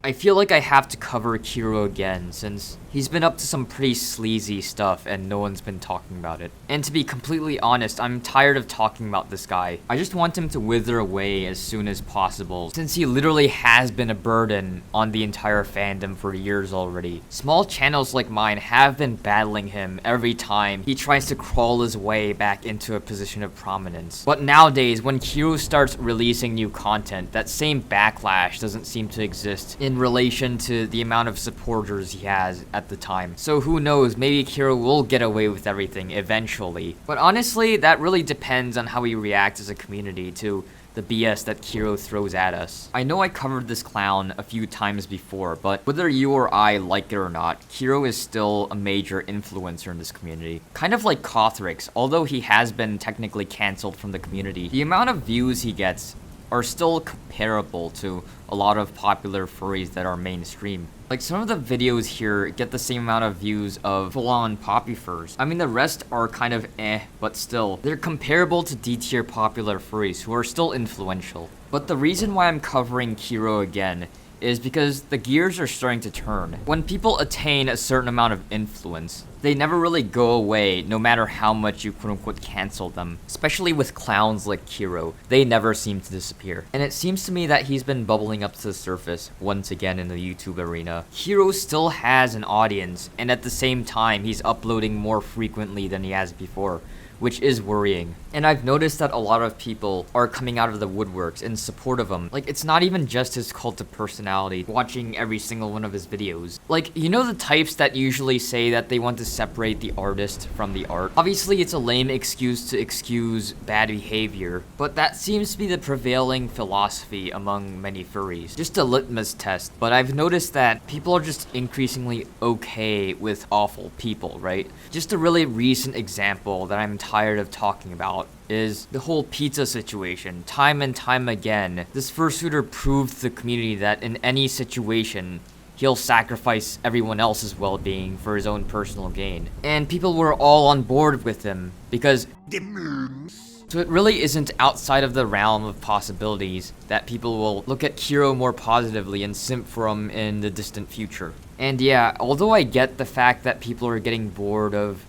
I feel like I have to cover Kiro again since he's been up to some pretty sleazy stuff and no one's been talking about it. And to be completely honest, I'm tired of talking about this guy. I just want him to wither away as soon as possible since he literally has been a burden on the entire fandom for years already. Small channels like mine have been battling him every time he tries to crawl his way back into a position of prominence. But nowadays, when Kiro starts releasing new content, that same backlash doesn't seem to exist in relation to the amount of supporters he has at the time. So who knows, maybe Kiro will get away with everything eventually. But honestly, that really depends on how we react as a community to the BS that Kiro throws at us. I know I covered this clown a few times before, but whether you or I like it or not, Kiro is still a major influencer in this community. Kind of like Kothrix, although he has been technically cancelled from the community, the amount of views he gets are still comparable to a lot of popular furries that are mainstream. Like, some of the videos here get the same amount of views of full-on poppy furs. I mean, the rest are kind of but still, they're comparable to D-tier popular furries who are still influential. But the reason why I'm covering Kiro again is because the gears are starting to turn. When people attain a certain amount of influence, they never really go away no matter how much you quote-unquote cancel them. Especially with clowns like Kiro, they never seem to disappear. And it seems to me that he's been bubbling up to the surface once again in the YouTube arena. Kiro still has an audience, and at the same time, he's uploading more frequently than he has before, which is worrying. And I've noticed that a lot of people are coming out of the woodworks in support of him. Like, it's not even just his cult of personality, watching every single one of his videos. Like, you know the types that usually say that they want to separate the artist from the art? Obviously, it's a lame excuse to excuse bad behavior, but that seems to be the prevailing philosophy among many furries. Just a litmus test, but I've noticed that people are just increasingly okay with awful people, right? Just a really recent example that I'm tired of talking about is the whole pizza situation. Time and time again, this fursuiter proved to the community that in any situation, he'll sacrifice everyone else's well-being for his own personal gain. And people were all on board with him because so it really isn't outside of the realm of possibilities that people will look at Kiro more positively and simp for him in the distant future. And yeah, although I get the fact that people are getting bored of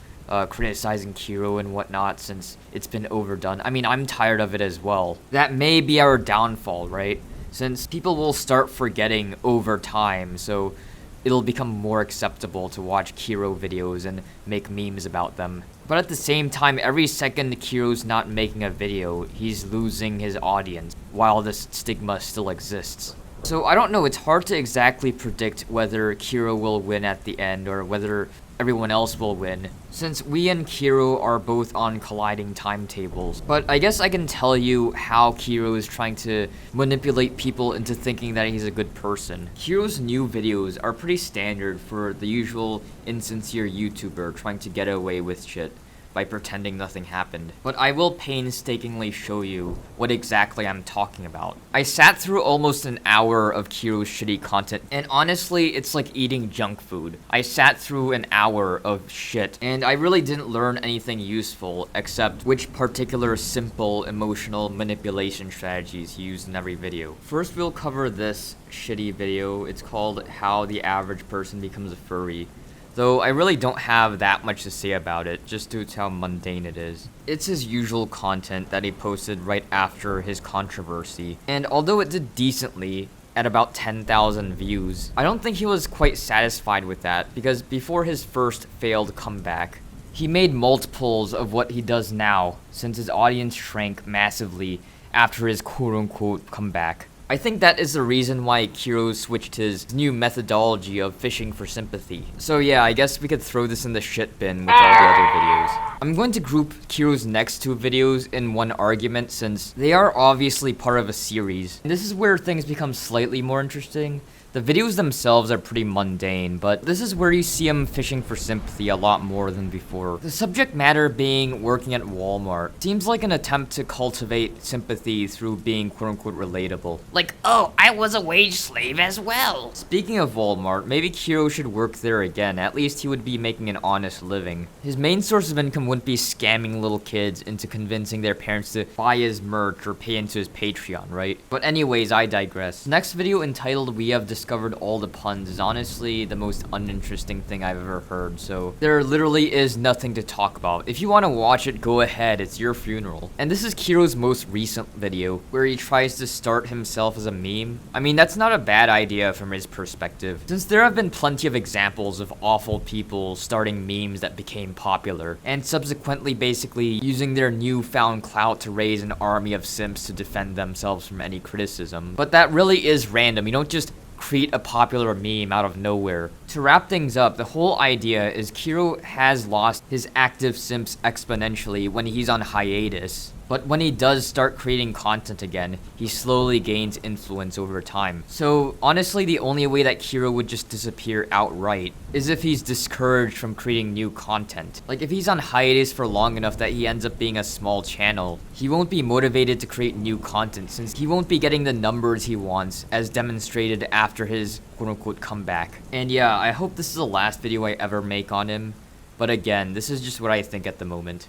criticizing Kiro and whatnot since it's been overdone. I mean, I'm tired of it as well. That may be our downfall, right? Since people will start forgetting over time, so it'll become more acceptable to watch Kiro videos and make memes about them. But at the same time, every second Kiro's not making a video, he's losing his audience, while this stigma still exists. So I don't know, it's hard to exactly predict whether Kiro will win at the end or whether everyone else will win, since we and Kiro are both on colliding timetables. But I guess I can tell you how Kiro is trying to manipulate people into thinking that he's a good person. Kiro's new videos are pretty standard for the usual insincere YouTuber trying to get away with shit by pretending nothing happened. But I will painstakingly show you what exactly I'm talking about. I sat through almost an hour of Kiro's shitty content, and honestly, it's like eating junk food. I sat through an hour of shit, and I really didn't learn anything useful except which particular simple emotional manipulation strategies he used in every video. First, we'll cover this shitty video. It's called How the Average Person Becomes a Furry. Though I really don't have that much to say about it, just due to how mundane it is. It's his usual content that he posted right after his controversy, and although it did decently, at about 10,000 views, I don't think he was quite satisfied with that, because before his first failed comeback, he made multiples of what he does now, since his audience shrank massively after his quote-unquote comeback. I think that is the reason why Kiro switched his new methodology of fishing for sympathy. So yeah, I guess we could throw this in the shit bin with all the other videos. I'm going to group Kiro's next two videos in one argument since they are obviously part of a series. And this is where things become slightly more interesting. The videos themselves are pretty mundane, but this is where you see him fishing for sympathy a lot more than before. The subject matter being working at Walmart seems like an attempt to cultivate sympathy through being quote-unquote relatable. Like, oh, I was a wage slave as well. Speaking of Walmart, maybe Kiro should work there again. At least he would be making an honest living. His main source of income wouldn't be scamming little kids into convincing their parents to buy his merch or pay into his Patreon, right? But anyways, I digress. Next video entitled We Have Discovered discovered all the puns is honestly the most uninteresting thing I've ever heard, so there literally is nothing to talk about. If you want to watch it, go ahead, it's your funeral. And this is Kiro's most recent video, where he tries to start himself as a meme. I mean, that's not a bad idea from his perspective, since there have been plenty of examples of awful people starting memes that became popular, and subsequently basically using their newfound clout to raise an army of simps to defend themselves from any criticism. But that really is random. You don't just create a popular meme out of nowhere. To wrap things up, the whole idea is Kero has lost his active simps exponentially when he's on hiatus. But when he does start creating content again, he slowly gains influence over time. So honestly, the only way that Kero would just disappear outright is if he's discouraged from creating new content. Like if he's on hiatus for long enough that he ends up being a small channel, he won't be motivated to create new content since he won't be getting the numbers he wants as demonstrated after his quote-unquote comeback. And yeah, I hope this is the last video I ever make on him. But again, this is just what I think at the moment.